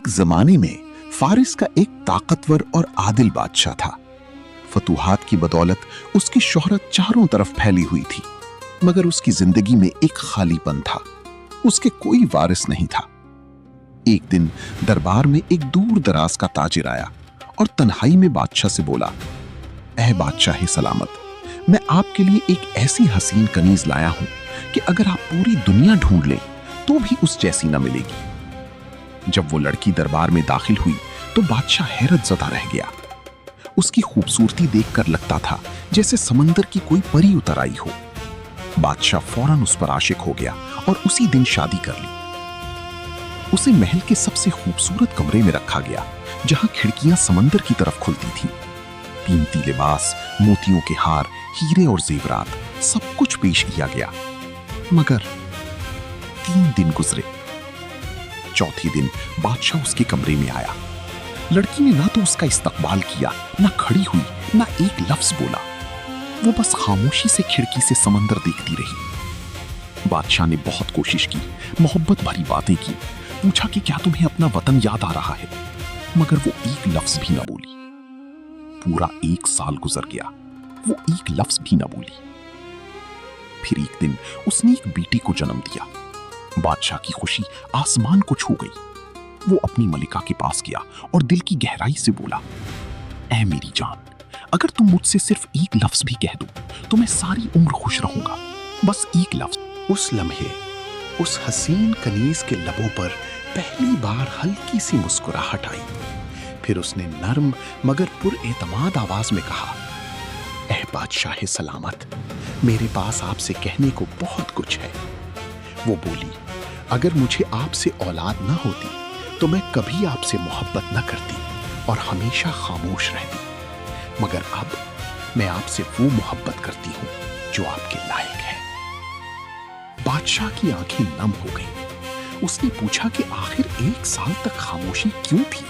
एक जमाने में फारिस का एक ताकतवर और आदिल बादशाह था। फतूहात की बदौलत उसकी शोहरत चारों तरफ फैली हुई थी, मगर उसकी जिंदगी में एक खालीपन था। उसके कोई वारिस नहीं था। एक दिन दरबार में एक दूर दराज का ताजिर आया और तन्हाई में बादशाह से बोला, ऐ बादशाह सलामत, मैं आपके लिए एक ऐसी हसीन कनीज लाया हूं कि अगर आप पूरी दुनिया ढूंढ लें तो भी उस जैसी न मिलेगी। जब वो लड़की दरबार में दाखिल हुई तो बादशाह हैरत ज़दा रह गया। उसकी खूबसूरती देखकर लगता था जैसे समंदर की कोई परी उतर आई हो। बादशाह फौरन उस पर आशिक हो गया और उसी दिन शादी कर ली। उसे महल के सबसे खूबसूरत कमरे में रखा गया, जहां खिड़कियां समंदर की तरफ खुलती थी। कीमती लिबास, मोतियों के हार, हीरे और जेवरात सब कुछ पेश किया गया। मगर 3 दिन गुजरे। चौथे दिन बादशाह उसके कमरे में आया। लड़की ने ना तो उसका इस्तकबाल किया, ना खड़ी हुई, ना एक लफ्ज बोला। वो बस खामोशी से खिड़की से समंदर देखती रही। बादशाह ने बहुत कोशिश की, मोहब्बत भरी बातें की, पूछा कि क्या तुम्हें अपना वतन याद आ रहा है, मगर वो एक लफ्ज भी ना बोली। पूरा 1 साल गुजर गया, वो एक लफ्ज भी ना बोली। फिर एक दिन उसने एक बेटे को जन्म दिया। बादशाह की खुशी आसमान को छू गई। वो अपनी मलिका के पास गया और दिल की गहराई से बोला, ऐ मेरी जान, अगर तुम मुझसे सिर्फ एक लफ्ज भी कह दो तो मैं सारी उम्र खुश रहूंगा। बस एक लफ्ज। उस लम्हे उस हसीन कनीज के लबों पर पहली बार हल्की सी मुस्कुराहट आई। फिर उसने नर्म मगर पुरएतमाद आवाज में कहा, ऐ बादशाह सलामत, मेरे पास आपसे कहने को बहुत कुछ है। वो बोली, अगर मुझे आपसे औलाद न होती तो मैं कभी आपसे मोहब्बत न करती और हमेशा खामोश रहती, मगर अब मैं आपसे वो मोहब्बत करती हूं जो आपके लायक है। बादशाह की आंखें नम हो गईं। उसने पूछा कि आखिर 1 साल तक खामोशी क्यों थी।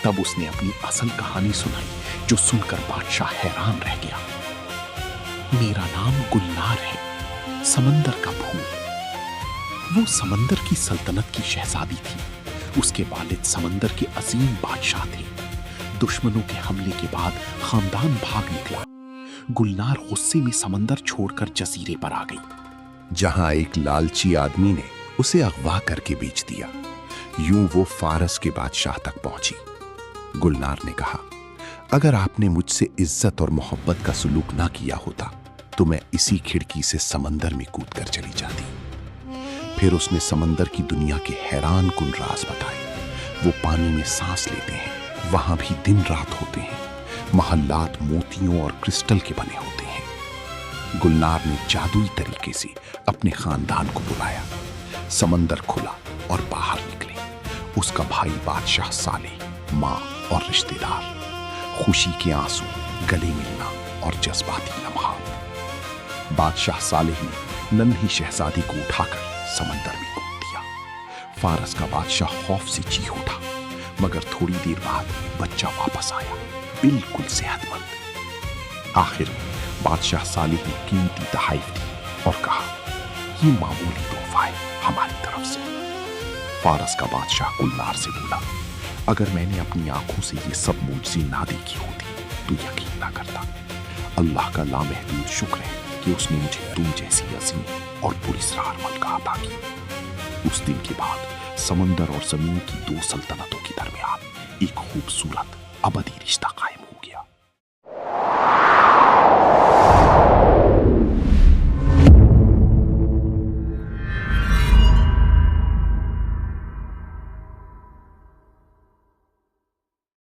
तब उसने अपनी असल कहानी सुनाई, जो सुनकर बादशाह हैरान रह गया। मेरा नाम गुलनार है, समंदर का फूल। वो समंदर की सल्तनत की शहजादी थी। उसके वालिद समंदर के अजीम बादशाह थे। दुश्मनों के हमले के बाद खानदान भाग निकला। गुलनार गुस्से में समंदर छोड़कर जजीरे पर आ गई, जहां एक लालची आदमी ने उसे अगवा करके बेच दिया। यूं वो फारस के बादशाह तक पहुंची। गुलनार ने कहा, अगर आपने मुझसे इज्जत और मोहब्बत का सुलूक ना किया होता तो मैं इसी खिड़की से समंदर में कूद कर चली जाती। फिर उसने समंदर की दुनिया के हैरान कुन राज बताए। वो पानी में सांस लेते हैं, वहां भी दिन रात होते हैं। महल्लात मोतियों और क्रिस्टल के बने होते हैं। गुलनार ने जादुई तरीके से अपने खानदान को बुलाया। समंदर खुला और बाहर निकले उसका भाई बादशाह साले, माँ और रिश्तेदार। खुशी के आंसू, गले मिलना और जज्बाती लम्हात। बादशाह सालेह ने नन्ही शहजादी को उठाकर समंदर में कूद दिया। फारस का बादशाह खौफ से चीख उठा, मगर थोड़ी देर बाद बच्चा वापस आया, बिल्कुल सेहतमंद। आखिर में बादशाह सालेह ने कीमती तोहफा दी और कहा, ये मामूली तोहफा है हमारी तरफ से। फारस का बादशाह गुलनार से बोला, अगर मैंने अपनी आंखों से ये सब मुझसे ना देखी होती तो यकीन ना करता। अल्लाह का लामहदूद शुक्र है कि उसने मुझे तुम जैसी अजीम और पुरस्कार मलका अता की। उस दिन के बाद समंदर और जमीन की 2 सल्तनतों के दरमियान एक खूबसूरत अबदी रिश्ता कायम हो गया।